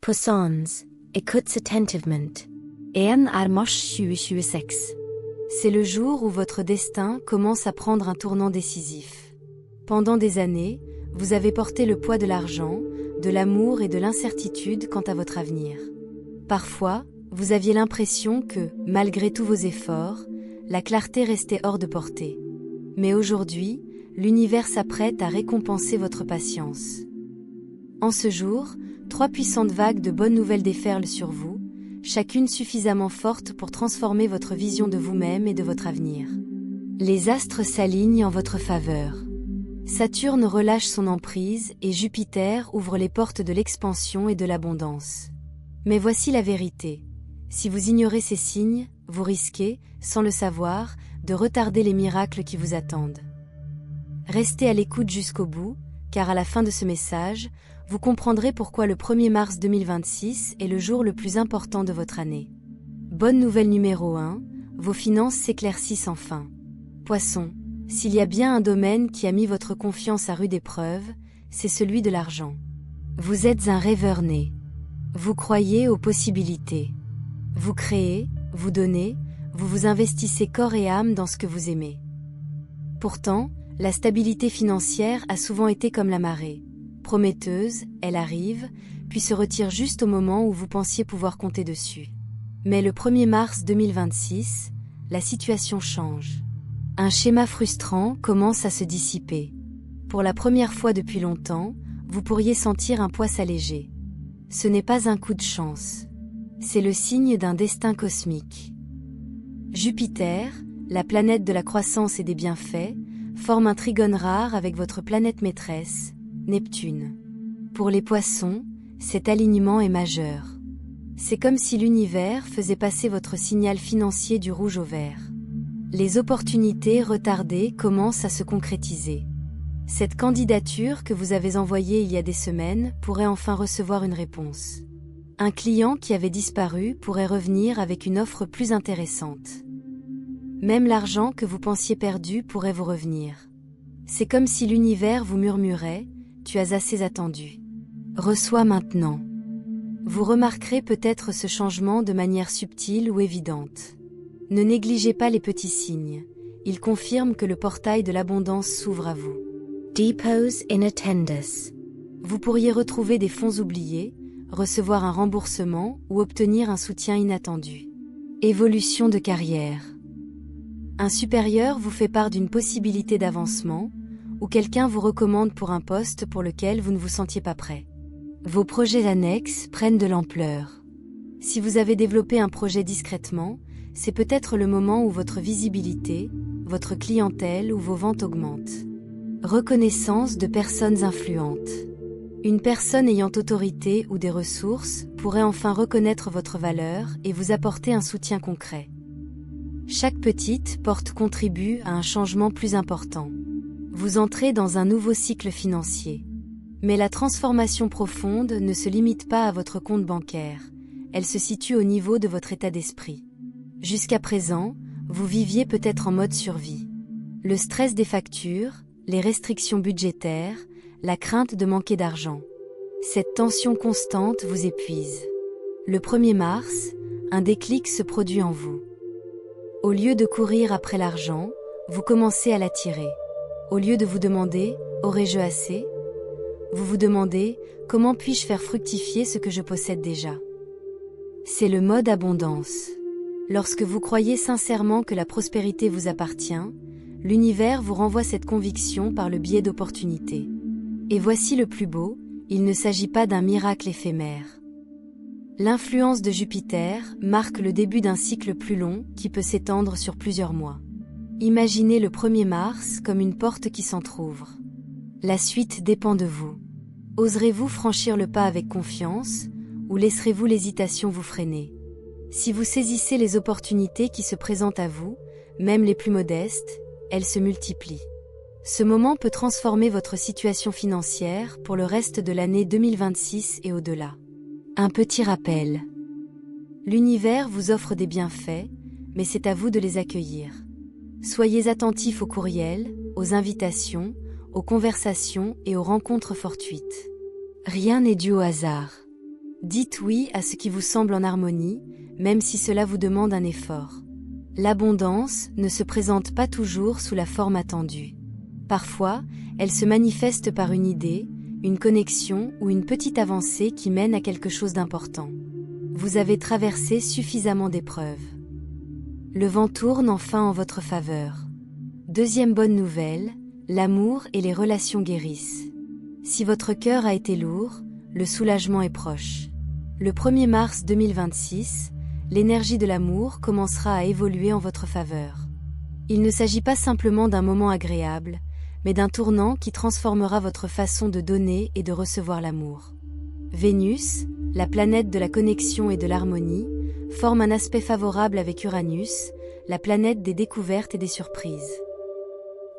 Poissons, écoute attentivement. 1 mars 2026. C'est le jour où votre destin commence à prendre un tournant décisif. Pendant des années, vous avez porté le poids de l'argent, de l'amour et de l'incertitude quant à votre avenir. Parfois, vous aviez l'impression que, malgré tous vos efforts, la clarté restait hors de portée. Mais aujourd'hui, l'univers s'apprête à récompenser votre patience. En ce jour, 3 puissantes vagues de bonnes nouvelles déferlent sur vous, chacune suffisamment forte pour transformer votre vision de vous-même et de votre avenir. Les astres s'alignent en votre faveur. Saturne relâche son emprise et Jupiter ouvre les portes de l'expansion et de l'abondance. Mais voici la vérité. Si vous ignorez ces signes, vous risquez, sans le savoir, de retarder les miracles qui vous attendent. Restez à l'écoute jusqu'au bout, car à la fin de ce message, vous comprendrez pourquoi le 1er mars 2026 est le jour le plus important de votre année. Bonne nouvelle numéro 1, vos finances s'éclaircissent enfin. Poisson, s'il y a bien un domaine qui a mis votre confiance à rude épreuve, c'est celui de l'argent. Vous êtes un rêveur né. Vous croyez aux possibilités. Vous créez, vous donnez, vous vous investissez corps et âme dans ce que vous aimez. Pourtant, la stabilité financière a souvent été comme la marée. Prometteuse, elle arrive, puis se retire juste au moment où vous pensiez pouvoir compter dessus. Mais le 1er mars 2026, la situation change. Un schéma frustrant commence à se dissiper. Pour la première fois depuis longtemps, vous pourriez sentir un poids s'alléger. Ce n'est pas un coup de chance. C'est le signe d'un destin cosmique. Jupiter, la planète de la croissance et des bienfaits, forme un trigone rare avec votre planète maîtresse, Neptune. Pour les poissons, cet alignement est majeur. C'est comme si l'univers faisait passer votre signal financier du rouge au vert. Les opportunités retardées commencent à se concrétiser. Cette candidature que vous avez envoyée il y a des semaines pourrait enfin recevoir une réponse. Un client qui avait disparu pourrait revenir avec une offre plus intéressante. Même l'argent que vous pensiez perdu pourrait vous revenir. C'est comme si l'univers vous murmurait « Tu as assez attendu. Reçois maintenant ». Vous remarquerez peut-être ce changement de manière subtile ou évidente. Ne négligez pas les petits signes. Ils confirment que le portail de l'abondance s'ouvre à vous. Depots in attendance. Vous pourriez retrouver des fonds oubliés, recevoir un remboursement ou obtenir un soutien inattendu. Évolution de carrière. Un supérieur vous fait part d'une possibilité d'avancement, ou quelqu'un vous recommande pour un poste pour lequel vous ne vous sentiez pas prêt. Vos projets annexes prennent de l'ampleur. Si vous avez développé un projet discrètement, c'est peut-être le moment où votre visibilité, votre clientèle ou vos ventes augmentent. Reconnaissance de personnes influentes. Une personne ayant autorité ou des ressources pourrait enfin reconnaître votre valeur et vous apporter un soutien concret. Chaque petite porte contribue à un changement plus important. Vous entrez dans un nouveau cycle financier. Mais la transformation profonde ne se limite pas à votre compte bancaire, elle se situe au niveau de votre état d'esprit. Jusqu'à présent, vous viviez peut-être en mode survie. Le stress des factures, les restrictions budgétaires, la crainte de manquer d'argent. Cette tension constante vous épuise. Le 1er mars, un déclic se produit en vous. Au lieu de courir après l'argent, vous commencez à l'attirer. Au lieu de vous demander « Aurais-je assez ?», vous vous demandez « Comment puis-je faire fructifier ce que je possède déjà ?» C'est le mode abondance. Lorsque vous croyez sincèrement que la prospérité vous appartient, l'univers vous renvoie cette conviction par le biais d'opportunités. Et voici le plus beau, il ne s'agit pas d'un miracle éphémère. L'influence de Jupiter marque le début d'un cycle plus long qui peut s'étendre sur plusieurs mois. Imaginez le 1er mars comme une porte qui s'entr'ouvre. La suite dépend de vous. Oserez-vous franchir le pas avec confiance, ou laisserez-vous l'hésitation vous freiner? Si vous saisissez les opportunités qui se présentent à vous, même les plus modestes, elles se multiplient. Ce moment peut transformer votre situation financière pour le reste de l'année 2026 et au-delà. Un petit rappel. L'univers vous offre des bienfaits, mais c'est à vous de les accueillir. Soyez attentifs aux courriels, aux invitations, aux conversations et aux rencontres fortuites. Rien n'est dû au hasard. Dites oui à ce qui vous semble en harmonie, même si cela vous demande un effort. L'abondance ne se présente pas toujours sous la forme attendue. Parfois, elle se manifeste par une idée, une connexion ou une petite avancée qui mène à quelque chose d'important. Vous avez traversé suffisamment d'épreuves. Le vent tourne enfin en votre faveur. Deuxième bonne nouvelle, l'amour et les relations guérissent. Si votre cœur a été lourd, le soulagement est proche. Le 1er mars 2026, l'énergie de l'amour commencera à évoluer en votre faveur. Il ne s'agit pas simplement d'un moment agréable, mais d'un tournant qui transformera votre façon de donner et de recevoir l'amour. Vénus, la planète de la connexion et de l'harmonie, forme un aspect favorable avec Uranus, la planète des découvertes et des surprises.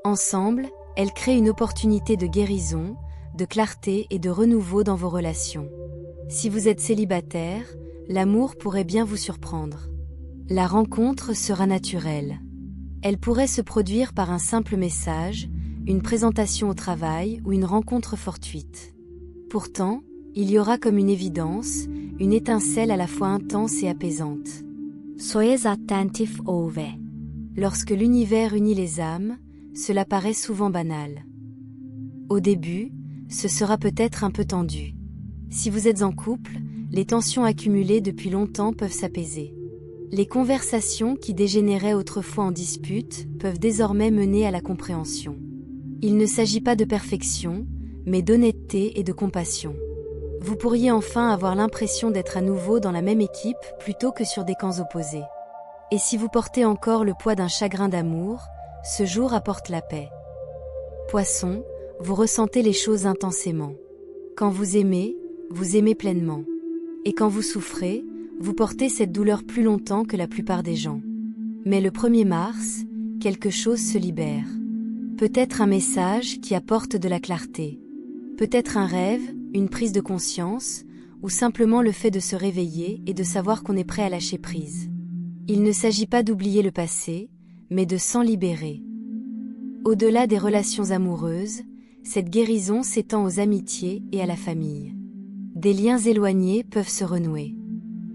Ensemble, elles créent une opportunité de guérison, de clarté et de renouveau dans vos relations. Si vous êtes célibataire, l'amour pourrait bien vous surprendre. La rencontre sera naturelle. Elle pourrait se produire par un simple message, une présentation au travail ou une rencontre fortuite. Pourtant, il y aura comme une évidence, une étincelle à la fois intense et apaisante. Soyez attentif au V. Lorsque l'univers unit les âmes, cela paraît souvent banal. Au début, ce sera peut-être un peu tendu. Si vous êtes en couple, les tensions accumulées depuis longtemps peuvent s'apaiser. Les conversations qui dégénéraient autrefois en dispute peuvent désormais mener à la compréhension. Il ne s'agit pas de perfection, mais d'honnêteté et de compassion. Vous pourriez enfin avoir l'impression d'être à nouveau dans la même équipe plutôt que sur des camps opposés. Et si vous portez encore le poids d'un chagrin d'amour, ce jour apporte la paix. Poisson, vous ressentez les choses intensément. Quand vous aimez pleinement. Et quand vous souffrez, vous portez cette douleur plus longtemps que la plupart des gens. Mais le 1er mars, quelque chose se libère. Peut-être un message qui apporte de la clarté. Peut-être un rêve, une prise de conscience, ou simplement le fait de se réveiller et de savoir qu'on est prêt à lâcher prise. Il ne s'agit pas d'oublier le passé, mais de s'en libérer. Au-delà des relations amoureuses, cette guérison s'étend aux amitiés et à la famille. Des liens éloignés peuvent se renouer.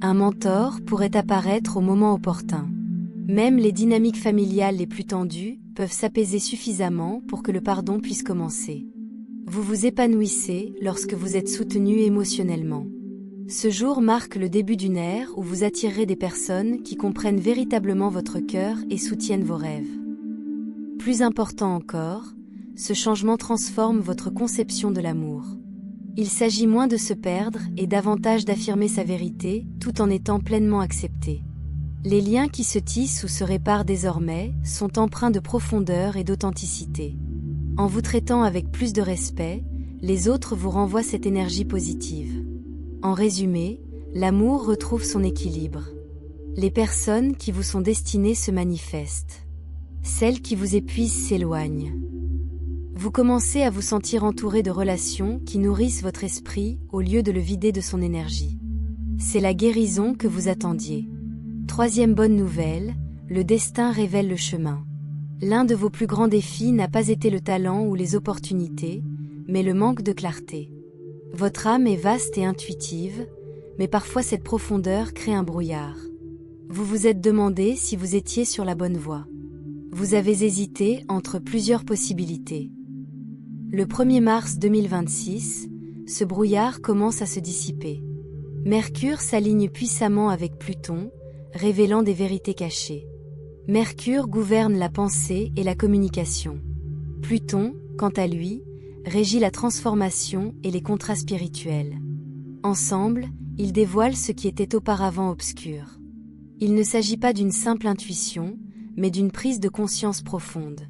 Un mentor pourrait apparaître au moment opportun. Même les dynamiques familiales les plus tendues peuvent s'apaiser suffisamment pour que le pardon puisse commencer. Vous vous épanouissez lorsque vous êtes soutenu émotionnellement. Ce jour marque le début d'une ère où vous attirerez des personnes qui comprennent véritablement votre cœur et soutiennent vos rêves. Plus important encore, ce changement transforme votre conception de l'amour. Il s'agit moins de se perdre et davantage d'affirmer sa vérité tout en étant pleinement accepté. Les liens qui se tissent ou se réparent désormais sont empreints de profondeur et d'authenticité. En vous traitant avec plus de respect, les autres vous renvoient cette énergie positive. En résumé, l'amour retrouve son équilibre. Les personnes qui vous sont destinées se manifestent. Celles qui vous épuisent s'éloignent. Vous commencez à vous sentir entouré de relations qui nourrissent votre esprit au lieu de le vider de son énergie. C'est la guérison que vous attendiez. Troisième bonne nouvelle, le destin révèle le chemin. L'un de vos plus grands défis n'a pas été le talent ou les opportunités, mais le manque de clarté. Votre âme est vaste et intuitive, mais parfois cette profondeur crée un brouillard. Vous vous êtes demandé si vous étiez sur la bonne voie. Vous avez hésité entre plusieurs possibilités. Le 1er mars 2026, ce brouillard commence à se dissiper. Mercure s'aligne puissamment avec Pluton, révélant des vérités cachées. Mercure gouverne la pensée et la communication. Pluton, quant à lui, régit la transformation et les contrats spirituels. Ensemble, ils dévoilent ce qui était auparavant obscur. Il ne s'agit pas d'une simple intuition, mais d'une prise de conscience profonde.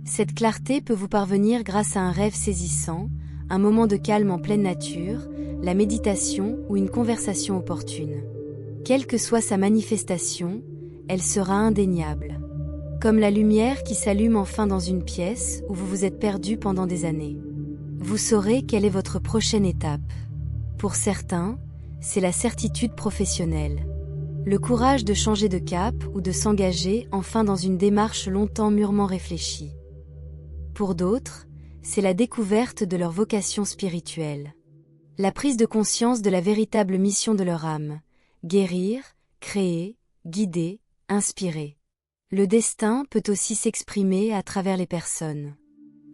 Cette clarté peut vous parvenir grâce à un rêve saisissant, un moment de calme en pleine nature, la méditation ou une conversation opportune. Quelle que soit sa manifestation, elle sera indéniable. Comme la lumière qui s'allume enfin dans une pièce où vous vous êtes perdu pendant des années. Vous saurez quelle est votre prochaine étape. Pour certains, c'est la certitude professionnelle. Le courage de changer de cap ou de s'engager enfin dans une démarche longtemps mûrement réfléchie. Pour d'autres, c'est la découverte de leur vocation spirituelle. La prise de conscience de la véritable mission de leur âme. Guérir, créer, guider, inspirer. Le destin peut aussi s'exprimer à travers les personnes.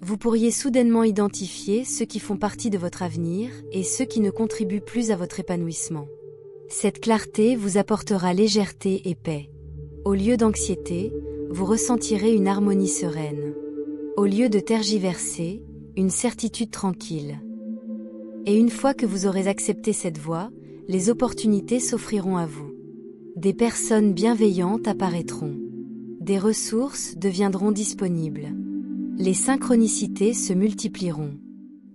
Vous pourriez soudainement identifier ceux qui font partie de votre avenir et ceux qui ne contribuent plus à votre épanouissement. Cette clarté vous apportera légèreté et paix. Au lieu d'anxiété, vous ressentirez une harmonie sereine. Au lieu de tergiverser, une certitude tranquille. Et une fois que vous aurez accepté cette voie, les opportunités s'offriront à vous. Des personnes bienveillantes apparaîtront. Des ressources deviendront disponibles. Les synchronicités se multiplieront.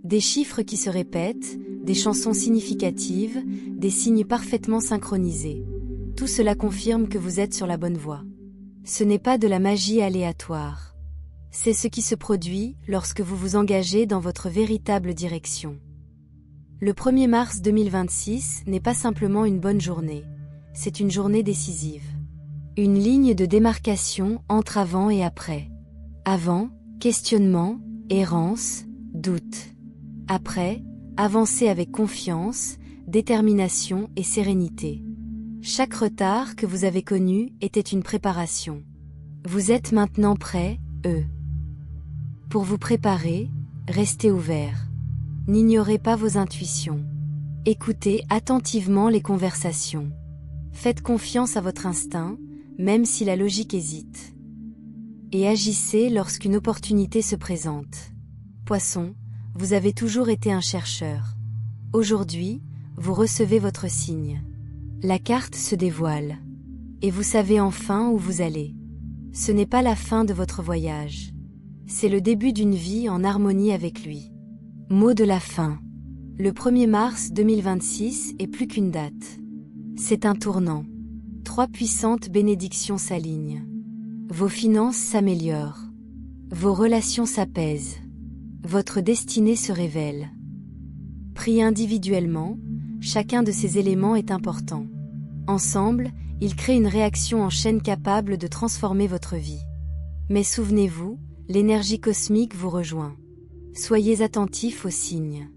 Des chiffres qui se répètent, des chansons significatives, des signes parfaitement synchronisés. Tout cela confirme que vous êtes sur la bonne voie. Ce n'est pas de la magie aléatoire. C'est ce qui se produit lorsque vous vous engagez dans votre véritable direction. Le 1er mars 2026 n'est pas simplement une bonne journée, c'est une journée décisive. Une ligne de démarcation entre avant et après. Avant, questionnement, errance, doute. Après, avancez avec confiance, détermination et sérénité. Chaque retard que vous avez connu était une préparation. Vous êtes maintenant prêt, Pour vous préparer, restez ouvert. N'ignorez pas vos intuitions. Écoutez attentivement les conversations. Faites confiance à votre instinct, même si la logique hésite. Et agissez lorsqu'une opportunité se présente. Poisson, vous avez toujours été un chercheur. Aujourd'hui, vous recevez votre signe. La carte se dévoile. Et vous savez enfin où vous allez. Ce n'est pas la fin de votre voyage. C'est le début d'une vie en harmonie avec lui. Mot de la fin. Le 1er mars 2026 est plus qu'une date. C'est un tournant. 3 puissantes bénédictions s'alignent. Vos finances s'améliorent. Vos relations s'apaisent. Votre destinée se révèle. Pris individuellement, chacun de ces éléments est important. Ensemble, ils créent une réaction en chaîne capable de transformer votre vie. Mais souvenez-vous, l'énergie cosmique vous rejoint. Soyez attentifs aux signes.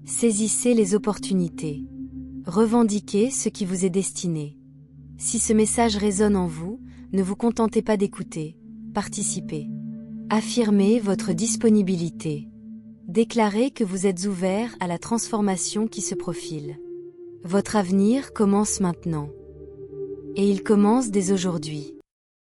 Saisissez les opportunités. Revendiquez ce qui vous est destiné. Si ce message résonne en vous, ne vous contentez pas d'écouter, participez. Affirmez votre disponibilité. Déclarez que vous êtes ouvert à la transformation qui se profile. Votre avenir commence maintenant. Et il commence dès aujourd'hui.